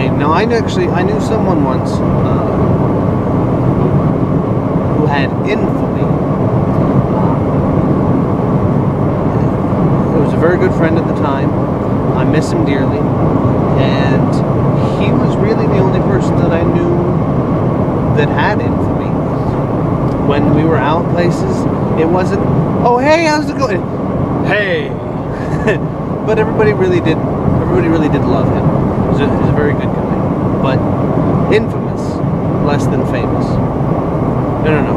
fame. Now, I knew someone once who had infamy. He was a very good friend at the time. I miss him dearly, and he was really the only person that I knew that had infamy. When we were out places, it wasn't, "Oh, hey, how's it going?" Hey. But everybody really did love him. He was a very good guy. But infamous, less than famous. No.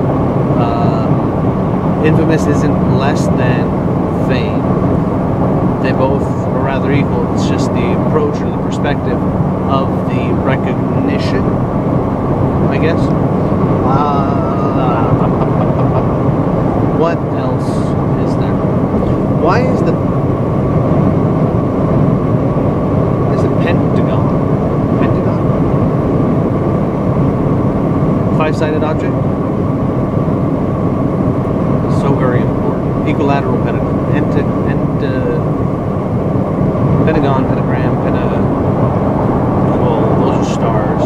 Infamous isn't less than fame. They both are rather equal. It's just the approach or the perspective of the recognition, I guess. What else is there? Why is the Pentagon? Five-sided object? So very important. Equilateral pentagon. Pentagon, pentagram, well, those are stars.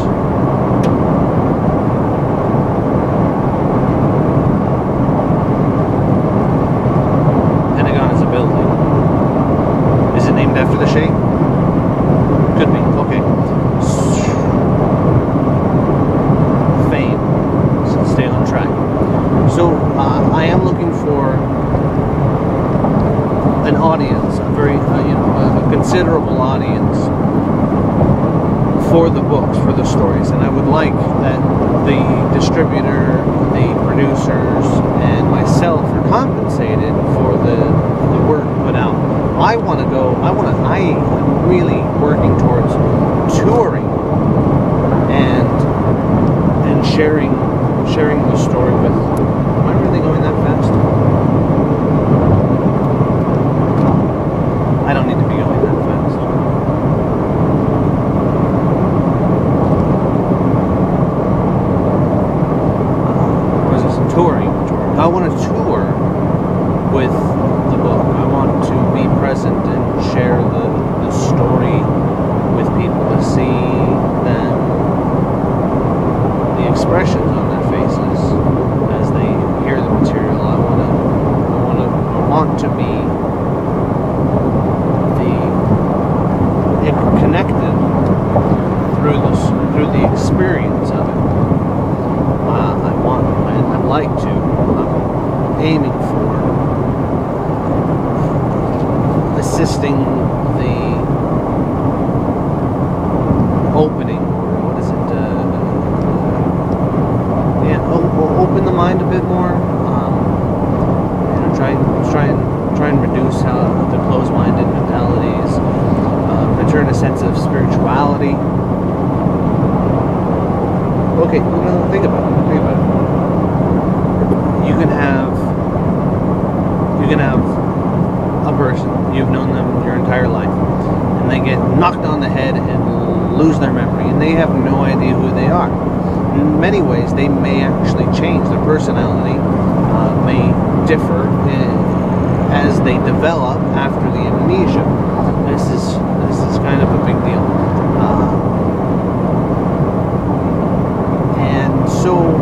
Pentagon is a building. Is it named after the shape? Could be. Okay. Fame. So stay on track. So I am looking for an audience, a very a considerable audience for the books, for the stories, and I would like that the distributor, the producers, and myself are compensated for the work put out. I am really working towards touring and sharing the story with. Am I really going that fast? I don't need to be going that fast. What is this? Touring. I want to tour with the book. I want to be present and share the story with people, to see them, the expressions on their faces as they hear the material. I want to be connected through the experience of it. I'd like to. I'm aiming for assisting the opening, or what is it? Open the mind a bit more. Try and reduce the closed-minded mentalities. Return a sense of spirituality. Okay, think about it. You can have a person, you've known them your entire life, and they get knocked on the head and lose their memory, and they have no idea who they are. In many ways, they may actually change. Their personality may differ as they develop after the amnesia. This is kind of a big deal. And so,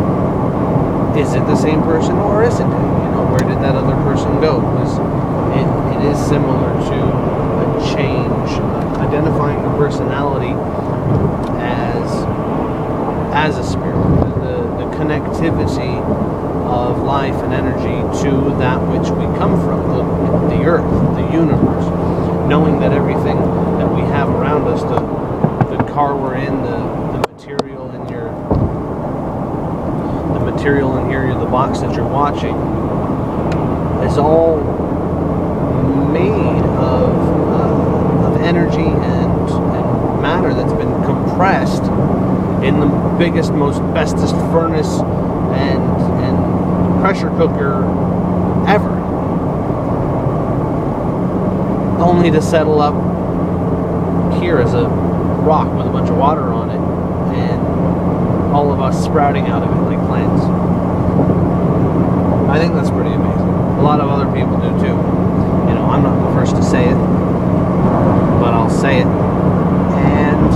is it the same person, or isn't it? Where did that other person go? Because it is similar to a change, identifying the personality as a spirit, the connectivity of life and energy to that which we come from, the earth, the universe, knowing that everything that we have around us, the car we're in, the material in here, the box that you're watching, is all made of energy and matter that's been compressed in the biggest, bestest furnace and pressure cooker ever, only to settle up here as a rock with a bunch of water on it, and all of us sprouting out of it like plants. I think that's pretty amazing. A lot of other people do too. I'm not the first to say it, but I'll say it. And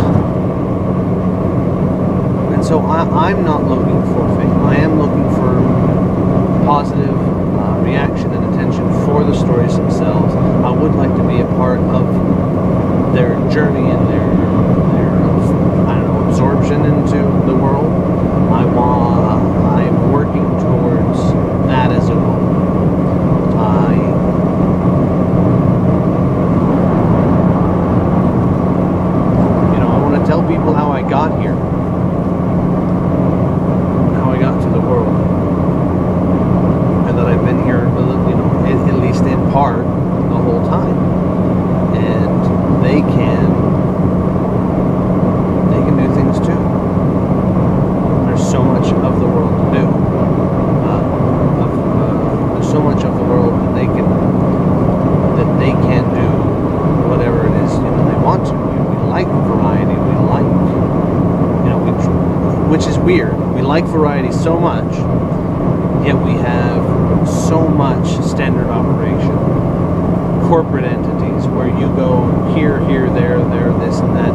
So I'm not looking for fame. I am looking for positive reaction and attention for the stories themselves. I would like to be a part of their journey and their I don't know, absorption into the world. I'm working towards that as a goal. I want to tell people how I got here, how I got to the world, and that I've been here, at least in part, the whole time, and they can do things too. There's so much of the world to do. There's so much of the world that they can do whatever it is they want to. We like variety. We like which is weird. We like variety so much, yet we have so much standard operation, corporate entities where you go here, there, this and that,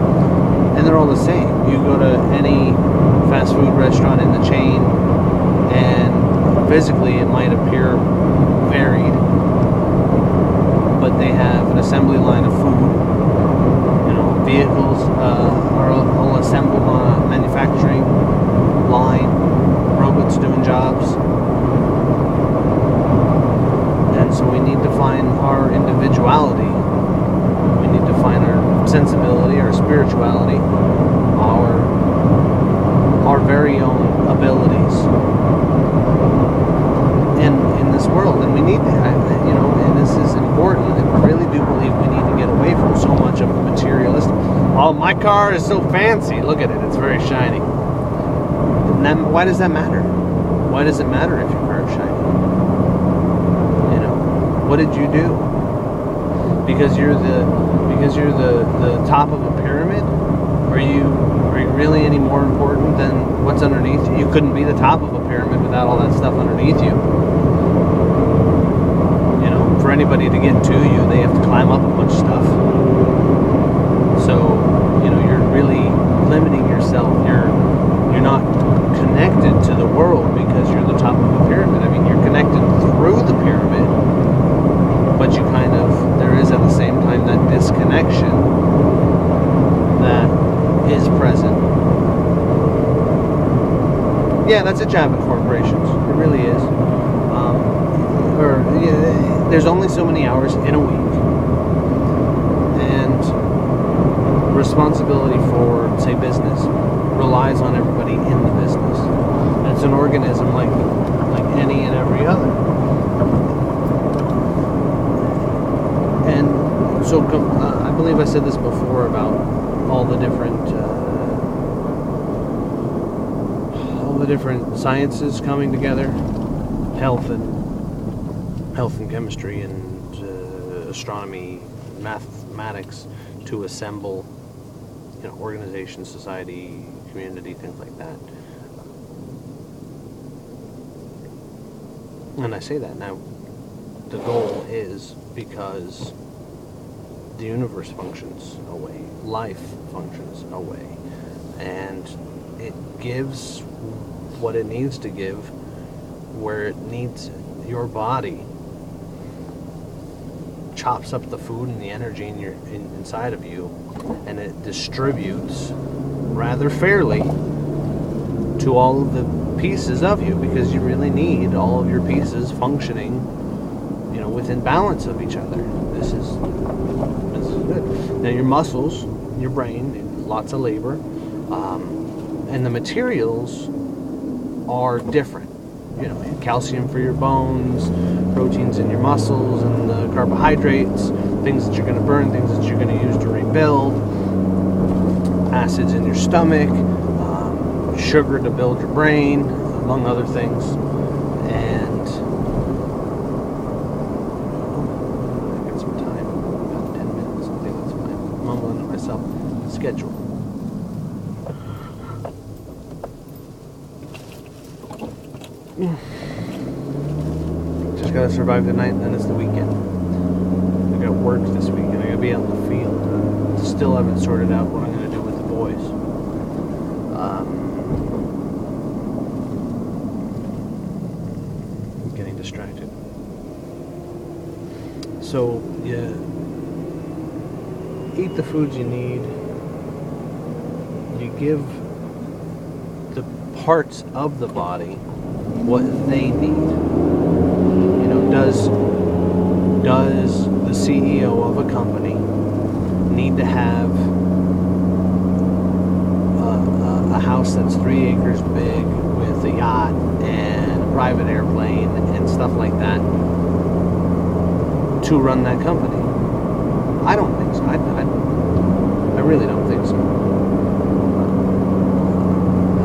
and they're all the same. You go to any fast food restaurant in the chain, and physically it might appear varied, but they have an assembly line of food. Vehicles are all assembled on a manufacturing line, robots doing jobs. And so we need to find our individuality. We need to find our sensibility, our spirituality, our very own abilities in this world. And we need to, and this is important. And I really do believe we need to get away from so much of the materialistic. Oh, my car is so fancy. Look at it. It's very shiny. And then, why does that matter? Why does it matter if your car is shiny? What did you do? Because you're the top of a pyramid? Are you really any more important than what's underneath you? You couldn't be the top of a pyramid without all that stuff underneath you. For anybody to get to you, they have to climb up a bunch of stuff. So, you're really limiting yourself. You're not connected to the world because you're the top of a pyramid. I mean, you're connected through the pyramid, but there is at the same time that disconnection that is present. Yeah, that's a jab at corporations. It really is. There's only so many hours in a week, and responsibility for, say, business relies on everybody in the business. It's an organism like any and every other. And so I believe I said this before about all the different sciences coming together, health and chemistry and astronomy, mathematics, to assemble, organization, society, community, things like that. And I say that now, the goal is because the universe functions away, life functions away, and it gives what it needs to give where it needs it. Your body chops up the food and the energy inside of you, and it distributes rather fairly to all of the pieces of you, because you really need all of your pieces functioning, within balance of each other. This is good. Now your muscles, your brain, lots of labor, and the materials are different. Calcium for your bones, proteins in your muscles, and the carbohydrates, things that you're going to burn, things that you're going to use to rebuild, acids in your stomach, sugar to build your brain, among other things. And I got some time, about 10 minutes. I think that's fine. I'm mumbling to myself. Schedule. Just gotta survive the night, and then it's the weekend. I got work this weekend. I gotta be out in the field. Still haven't sorted out what I'm gonna do with the boys. So you eat the foods you need. You give the parts of the body what they need. You know, does the CEO of a company need to have a house that's 3 acres big with a yacht and a private airplane and stuff like that to run that company? I don't think so. I really don't think so.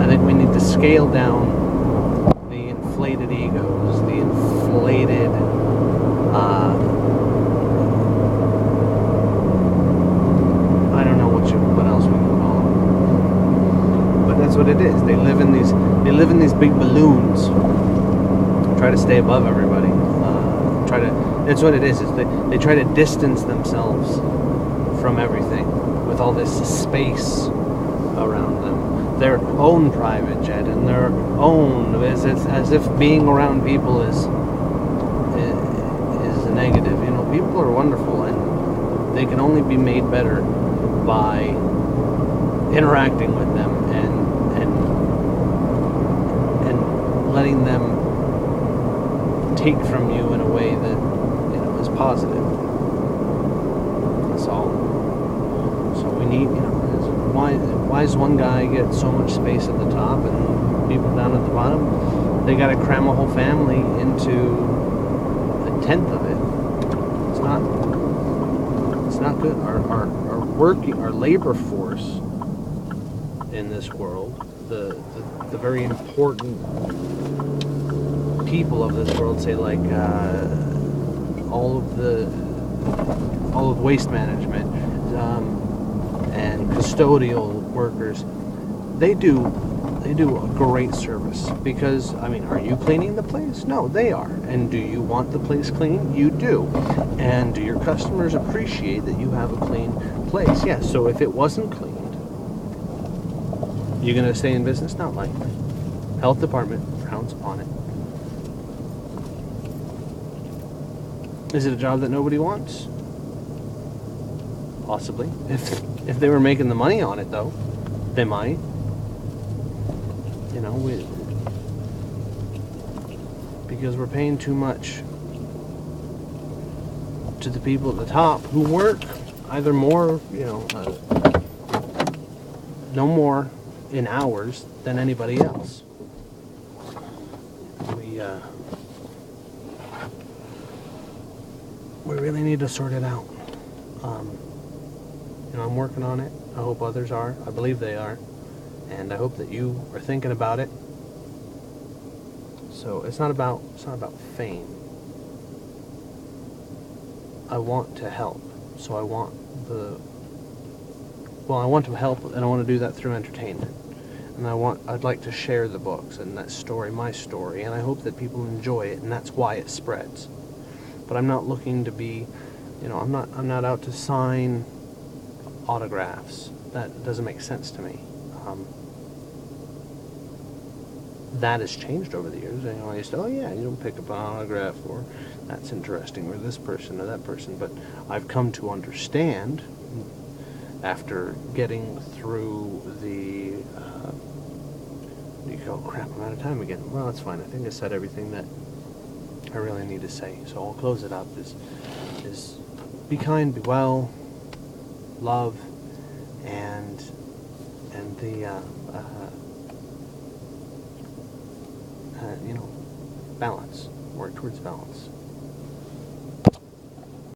I think we need to scale down the inflated egos, the inflated I don't know what else we can call them. But that's what it is. They live in these big balloons. Try to stay above everybody. That's what it is. They try to distance themselves from everything with all this space around them. Their own private jet and their own, as if being around people is a negative. You know, people are wonderful and they can only be made better by interacting with them and letting them take from you in a way that, you know, is positive. That's all. So we need, you know, why does one guy get so much space at the top and people down at the bottom? They got to cram a whole family into a tenth of it. It's not good. Our labor force in this world, the very important people of this world, say like all of waste management and custodial workers, they do a great service, because I mean, are you cleaning the place? No, they are. And do you want the place clean? You do. And do your customers appreciate that you have a clean place? Yes. So if it wasn't cleaned, you're going to stay in business? Not likely. Health department frowns upon it. Is it a job that nobody wants? Possibly. If they were making the money on it, though, they might. You know, because we're paying too much to the people at the top who work either more, you know, no more in hours than anybody else. We really need to sort it out. You know, I'm working on it. I hope others are. I believe they are. And I hope that you are thinking about it. So it's not about fame. I want to help. So I want to help, and I want to do that through entertainment. And I'd like to share the books and that story, my story, and I hope that people enjoy it, and that's why it spreads. But I'm not looking to be, you know, I'm not out to sign autographs. That doesn't make sense to me. That has changed over the years. You know, I used to, oh yeah, you don't pick up an autograph, or that's interesting, or this person or that person. But I've come to understand, after getting through the, crap, I'm out of time again. Well, that's fine. I think I said everything that I really need to say. So I'll close it up. Is be kind, be well, love, and the balance. Work towards balance.